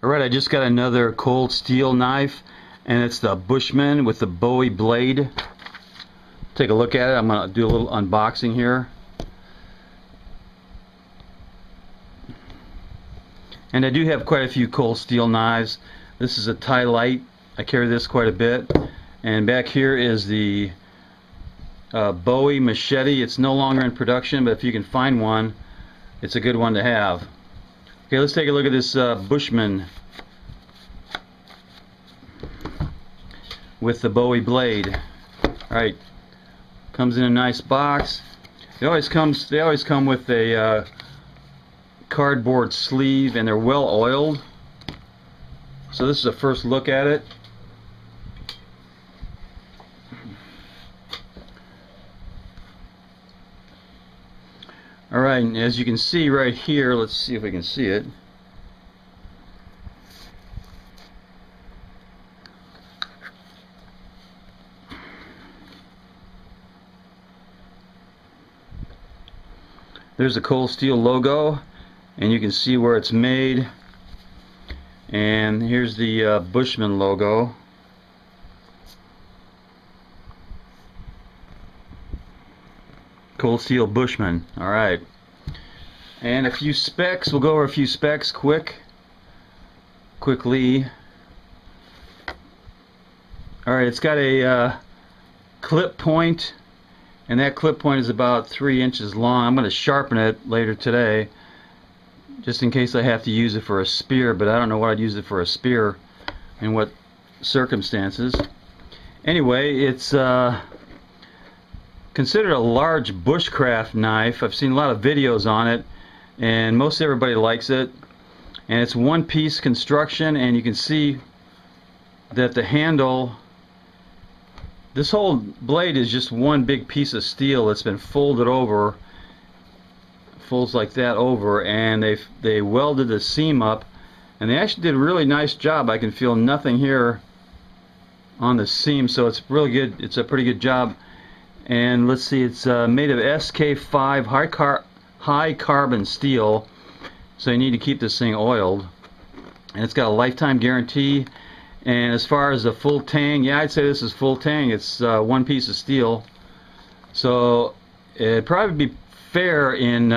Alright, I just got another cold steel knife, and it's the Bushman with the Bowie blade. Take a look at it. I'm going to do a little unboxing here. And I do have quite a few cold steel knives. This is a Ti-Lite. I carry this quite a bit. And back here is the Bowie machete. It's no longer in production, but if you can find one, it's a good one to have. Okay, let's take a look at this Bushman with the Bowie blade. Alright, comes in a nice box. They always come with a cardboard sleeve, and they're well oiled. So this is a first look at it. Alright, and as you can see right here, let's see if we can see it. There's the cold steel logo, and you can see where it's made. And here's the Bushman logo. Cold steel Bushman. Alright. And a few specs. We'll go over a few specs quickly. Alright, it's got a clip point, and that clip point is about 3 inches long. I'm going to sharpen it later today, just in case I have to use it for a spear, but I don't know what I'd use it for a spear, in what circumstances. Anyway, it's considered a large bushcraft knife. I've seen a lot of videos on it, and most everybody likes it. And it's one-piece construction, and you can see that the handle, this whole blade is just one big piece of steel that's been folded over, folds like that over, and they welded the seam up, and they actually did a really nice job. I can feel nothing here on the seam, so it's really good. It's a pretty good job. And let's see, it's made of SK5 high carbon steel, so you need to keep this thing oiled. And it's got a lifetime guarantee. And as far as the full tang, yeah, I'd say this is full tang. It's one piece of steel, so it'd probably be fair in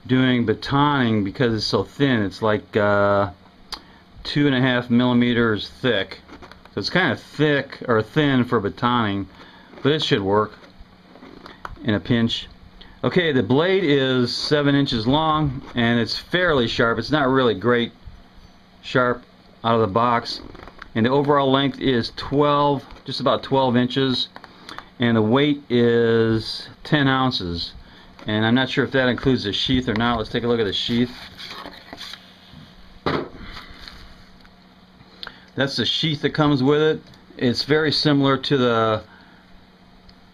doing batoning because it's so thin. It's like 2.5 millimeters thick, so it's kind of thick or thin for batoning, but it should work in a pinch. Okay, the blade is 7 inches long, and it's fairly sharp. It's not really great sharp out of the box, and the overall length is just about 12 inches, and the weight is 10 ounces. And I'm not sure if that includes the sheath or not. Let's take a look at the sheath. That's the sheath that comes with it. It's very similar to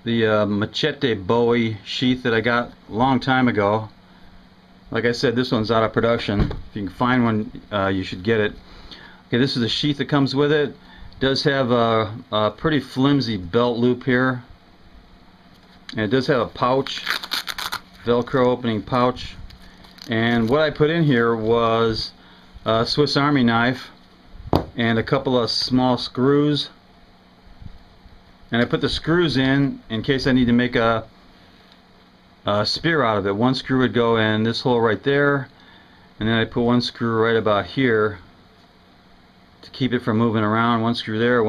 the Machete Bowie sheath that I got a long time ago. Like I said, this one's out of production. If you can find one, you should get it. Okay, this is the sheath that comes with it. It does have a pretty flimsy belt loop here, and it does have a pouch, Velcro opening pouch. And what I put in here was a Swiss Army knife and a couple of small screws. And I put the screws in case I need to make a spear out of it. One screw would go in this hole right there, and then I put one screw right about here to keep it from moving around. One screw there,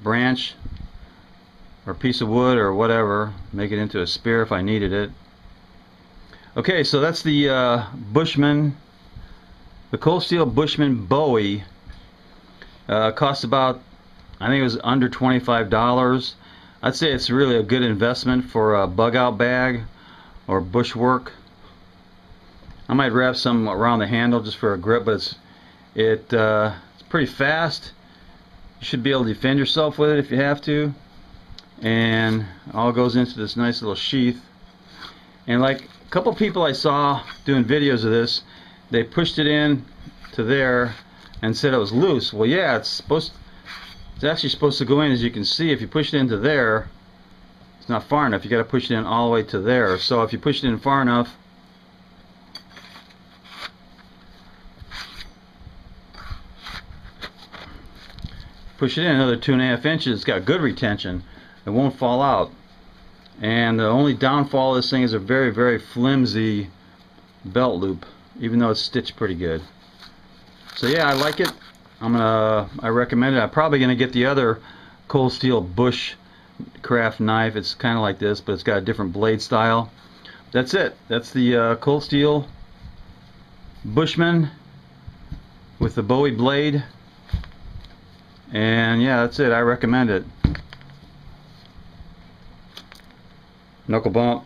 branch or piece of wood or whatever, make it into a spear if I needed it. Okay, so that's the Bushman, the cold steel Bushman Bowie. Cost about, I think it was under $25. I'd say it's really a good investment for a bug out bag or bushwork. I might wrap some around the handle just for a grip, but it's pretty fast. You should be able to defend yourself with it if you have to. And it all goes into this nice little sheath. And like a couple people I saw doing videos of this, they pushed it in to there and said it was loose. Well, yeah, it's actually supposed to go in. As you can see, if you push it into there, it's not far enough. You got to push it in all the way to there. So if you push it in far enough, push it in another 2.5 inches. It's got good retention. It won't fall out. And the only downfall of this thing is a very, very flimsy belt loop, even though it's stitched pretty good. So yeah, I like it. I recommend it. I'm probably gonna get the other cold steel bushcraft knife. It's kind of like this, but it's got a different blade style. That's it. That's the cold steel Bushman with the Bowie blade. And yeah, that's it. I recommend it. Knuckle bump.